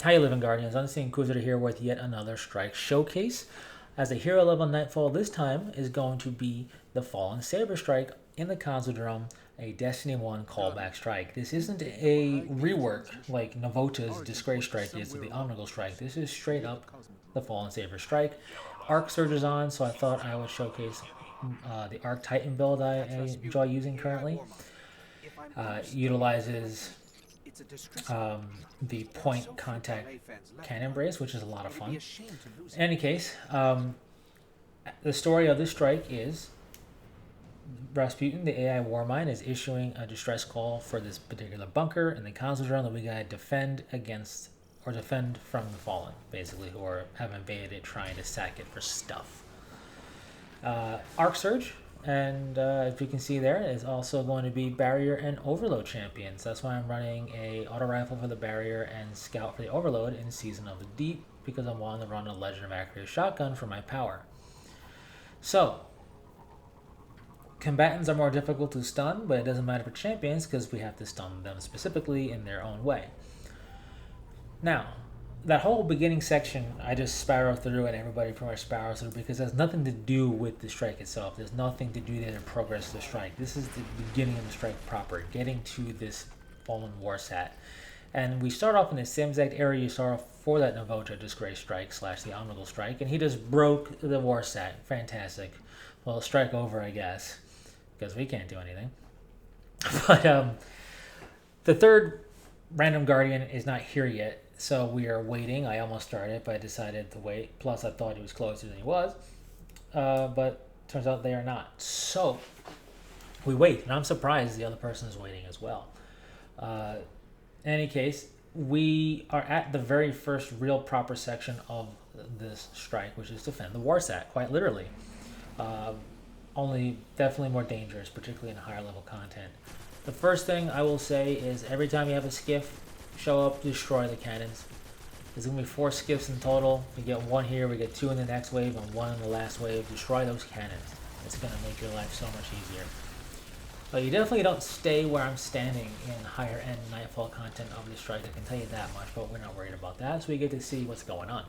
How you living, Guardians? Unseen Inquisitor here with yet another strike showcase. As a hero level Nightfall this time is going to be the Fallen S.A.B.E.R strike in the Cosmodrome, a Destiny 1 callback strike. This isn't a rework like Navota's Disgrace strike is to the Omnigul strike. This is straight up the Fallen S.A.B.E.R strike. Arc Surge is on, so I thought I would showcase the Arc Titan build I enjoy using currently. Utilizes the point contact cannon brace, which is a lot of fun. In any case, the story of this strike is Rasputin, the AI Warmind, is issuing a distress call for this particular bunker in the Cosmodrome that we gotta defend against, or defend from the Fallen, basically, who have invaded it, trying to sack it for stuff. Arc Surge, and as you can see there, is also going to be Barrier and Overload champions. That's why I'm running a auto rifle for the Barrier and Scout for the Overload in Season of the Deep, because I'm wanting to run a Legend of Accuracy shotgun for my power. So, combatants are more difficult to stun, but it doesn't matter for champions because we have to stun them specifically in their own way. Now, that whole beginning section, I just sparrow through and everybody pretty much sparrows through because it has nothing to do with the strike itself. There's nothing to do there to progress the strike. This is the beginning of the strike proper, getting to this Fallen Warsat. And we start off in the same exact area you saw for that Navota Disgrace strike / the Omnigul strike, and he just broke the Warsat. Fantastic. Well, strike over, I guess, because we can't do anything. But the third random Guardian is not here yet. So we are waiting. I almost started, but I decided to wait. Plus, I thought he was closer than he was. But turns out they are not. So we wait. And I'm surprised the other person is waiting as well. In any case, we are at the very first real proper section of this strike, which is defend the Warsat, quite literally. Only definitely more dangerous, particularly in higher level content. The first thing I will say is every time you have a skiff show up, destroy the cannons. There's going to be 4 skiffs in total. We get 1 here, we get 2 in the next wave, and 1 in the last wave. Destroy those cannons. It's going to make your life so much easier. But you definitely don't stay where I'm standing in higher end Nightfall content of the strike, I can tell you that much, but we're not worried about that, so we get to see what's going on.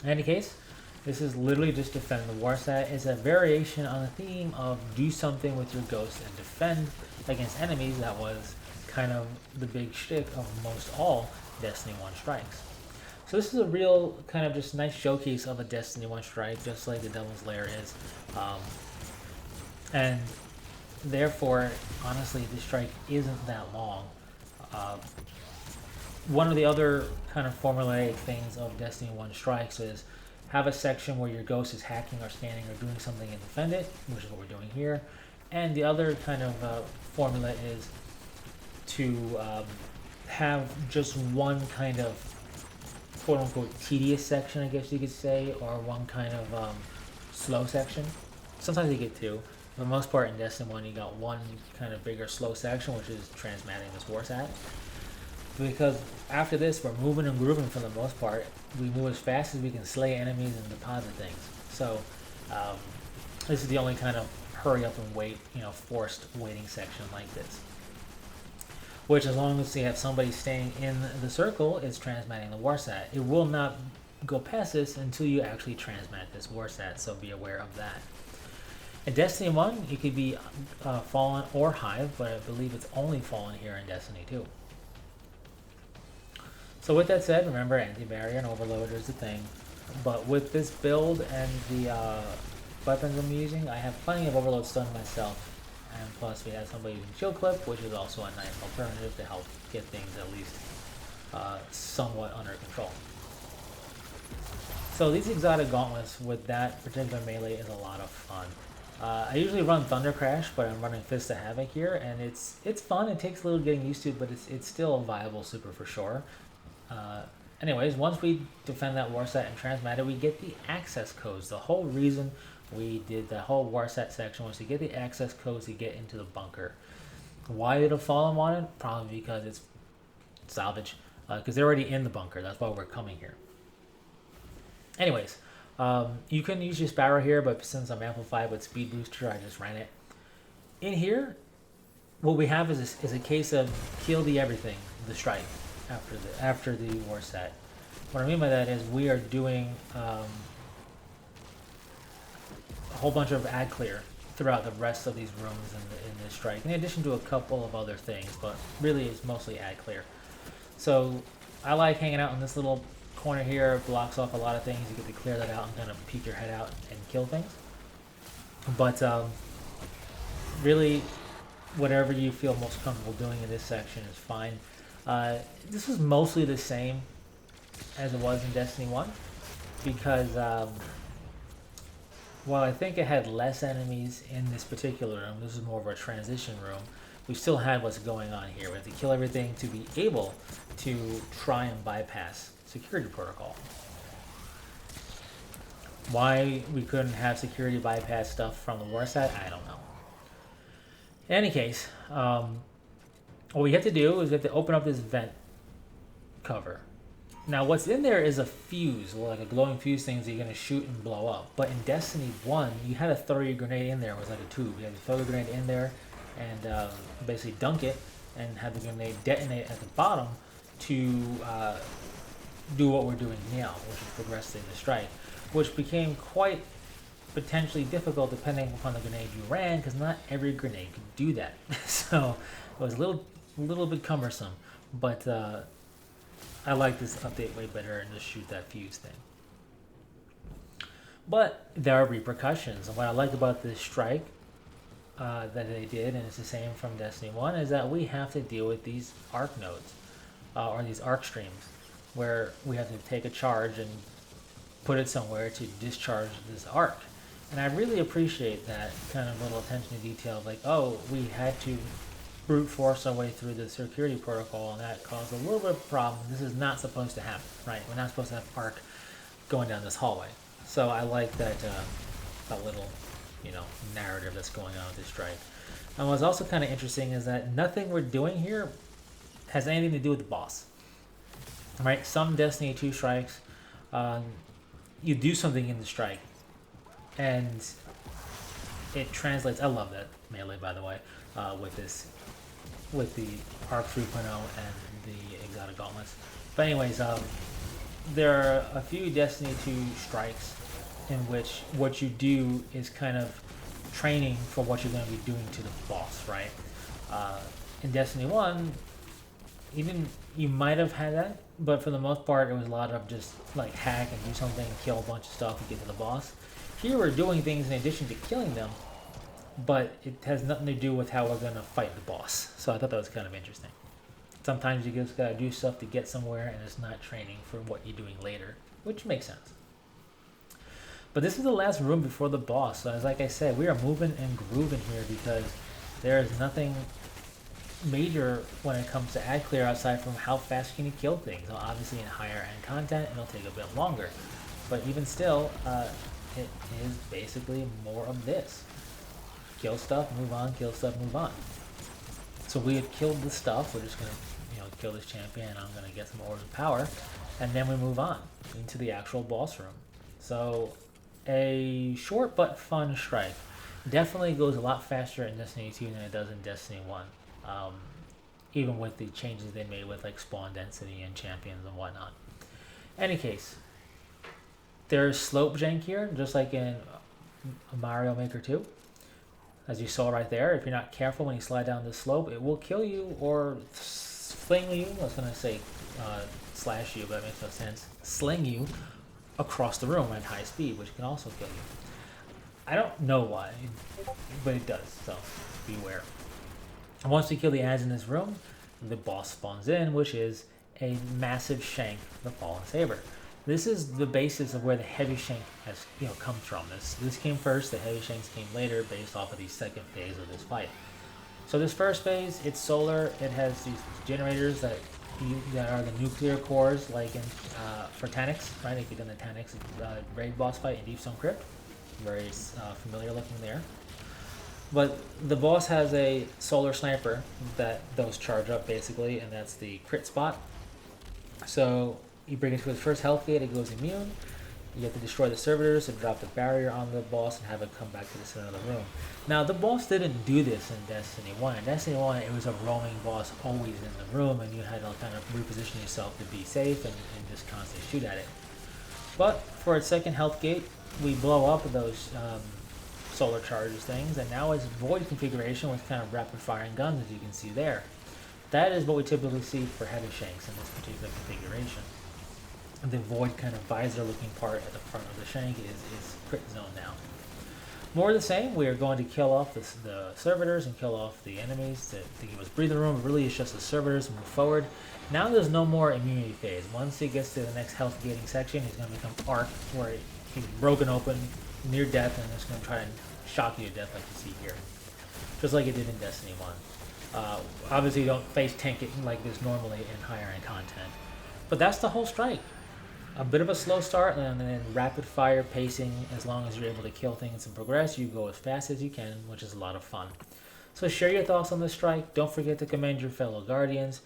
In any case, this is literally just defend the Warsat. It's a variation on the theme of do something with your ghost and defend against enemies. That was kind of the big shtick of most all Destiny 1 strikes. So this is a real kind of just nice showcase of a Destiny 1 strike, just like the Devil's Lair is. And therefore, honestly, this strike isn't that long. One of the other kind of formulaic things of Destiny 1 strikes is have a section where your ghost is hacking or scanning or doing something and defend it, which is what we're doing here. And the other kind of formula is to have just one kind of quote-unquote tedious section, I guess you could say, or one kind of slow section. Sometimes you get 2. For the most part in Destiny 1 you got one kind of bigger slow section, which is transmatting this Warsat. Because after this we're moving and grooving for the most part. We move as fast as we can slay enemies and deposit things. So this is the only kind of hurry up and wait, forced waiting section like this. Which, as long as you have somebody staying in the circle, is transmatting the Warsat. It will not go past this until you actually transmat this Warsat, so be aware of that. In Destiny 1, it could be Fallen or Hive, but I believe it's only Fallen here in Destiny 2. So with that said, remember anti-barrier and overload is the thing. But with this build and the weapons I'm using, I have plenty of overload stun myself. And plus we have somebody using shield clip, which is also a nice alternative to help get things at least somewhat under control. So these exotic gauntlets with that particular melee is a lot of fun. I usually run Thunder Crash, but I'm running Fist of Havoc here, and it's fun. It takes a little getting used to, but it's still a viable super for sure. Anyways, once we defend that Warsat and transmat it, we get the access codes. The whole reason we did the whole Warsat section was to get the access codes to get into the bunker. Why did a Fallen want it? Probably because it's salvage. Because they're already in the bunker. That's why we're coming here. Anyways, you can use your Sparrow here, but since I'm amplified with Speed Booster, I just ran it. In here, what we have is a case of kill the everything, the strike. after the war set. What I mean by that is we are doing a whole bunch of ad clear throughout the rest of these rooms in this strike, in addition to a couple of other things, but really it's mostly ad clear. So I like hanging out in this little corner here. It blocks off a lot of things. You get to clear that out and kind of peek your head out and kill things. But really, whatever you feel most comfortable doing in this section is fine. This is mostly the same as it was in Destiny 1, because while I think it had less enemies in this particular room, this is more of a transition room, we still had what's going on here. We have to kill everything to be able to try and bypass security protocol. Why we couldn't have security bypass stuff from the war set, I don't know. In any case, what we have to do is we have to open up this vent cover. Now what's in there is a fuse, like a glowing fuse thing that you're going to shoot and blow up. But in Destiny 1, you had to throw your grenade in there. It was like a tube. You had to throw the grenade in there and basically dunk it and have the grenade detonate at the bottom to do what we're doing now, which is progress in the strike, which became quite potentially difficult depending upon the grenade you ran, because not every grenade could do that. So it was a little bit cumbersome, but I like this update way better and just shoot that fuse thing. But there are repercussions, and what I like about this strike that they did, and it's the same from Destiny 1, is that we have to deal with these arc nodes, or these arc streams, where we have to take a charge and put it somewhere to discharge this arc. And I really appreciate that kind of little attention to detail, like, oh, we had to brute force our way through the security protocol, and that caused a little bit of a problem. This is not supposed to happen, right? We're not supposed to have arc going down this hallway. So I like that little, narrative that's going on with this strike. And what's also kind of interesting is that nothing we're doing here has anything to do with the boss, right? Some Destiny 2 strikes, you do something in the strike, and it translates. I love that melee, by the way, with the Arc 3.0 and the Exotic Gauntlets. But anyways, there are a few Destiny 2 strikes in which what you do is kind of training for what you're going to be doing to the boss, right? In Destiny 1, even you might have had that, but for the most part, it was a lot of just like hack and do something, kill a bunch of stuff to get to the boss. Here we're doing things in addition to killing them, but it has nothing to do with how we're going to fight the boss. So I thought that was kind of interesting. Sometimes you just got to do stuff to get somewhere, and it's not training for what you're doing later, which makes sense. But this is the last room before the boss. So as like I said, we are moving and grooving here because there is nothing major when it comes to ad clear outside from how fast can you kill things. So obviously in higher end content, it'll take a bit longer. But even still, it is basically more of this. Kill stuff, move on, kill stuff, move on. So we have killed the stuff. We're just going to kill this champion, and I'm going to get some Orbs of Power. And then we move on into the actual boss room. So a short but fun strike. Definitely goes a lot faster in Destiny 2 than it does in Destiny 1. Even with the changes they made with like spawn density and champions and whatnot. Any case, there's slope jank here, just like in Mario Maker 2. As you saw right there, if you're not careful when you slide down this slope, it will kill you or fling you. I was going to say slash you, but it makes no sense. Sling you across the room at high speed, which can also kill you. I don't know why, but it does, so beware. And once you kill the ads in this room, the boss spawns in, which is a massive shank, the Fallen S.A.B.E.R. This is the basis of where the heavy shank has comes from. This came first, the heavy shanks came later, based off of the second phase of this fight. So this first phase, it's solar. It has these generators that are the nuclear cores, like in for Taniks, right? If you've done the Taniks raid boss fight in Deep Stone Crypt, very familiar looking there. But the boss has a solar sniper that those charge up basically, and that's the crit spot. So you bring it to its first health gate, it goes immune. You have to destroy the servitors and drop the barrier on the boss and have it come back to the center of the room. Now, the boss didn't do this in Destiny 1. In Destiny 1, it was a roaming boss always in the room, and you had to kind of reposition yourself to be safe and just constantly shoot at it. But for its second health gate, we blow up those solar charges things, and now it's void configuration with kind of rapid firing guns, as you can see there. That is what we typically see for heavy shanks in this particular configuration. The void kind of visor looking part at the front of the shank is crit zone now. More of the same, we are going to kill off the servitors and kill off the enemies to give us breathing room. It really is just the servitors to move forward. Now there's no more immunity phase. Once he gets to the next health gating section, he's going to become Arc, where he's broken open, near death, and it's going to try and shock you to death like you see here. Just like it did in Destiny 1. Obviously you don't face tank it like this normally in higher end content. But that's the whole strike. A bit of a slow start and then rapid fire pacing. As long as you're able to kill things and progress, you go as fast as you can, which is a lot of fun. So share your thoughts on this strike. Don't forget to commend your fellow Guardians.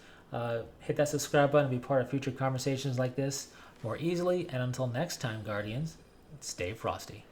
Hit that subscribe button and be part of future conversations like this more easily. And until next time, Guardians, stay frosty.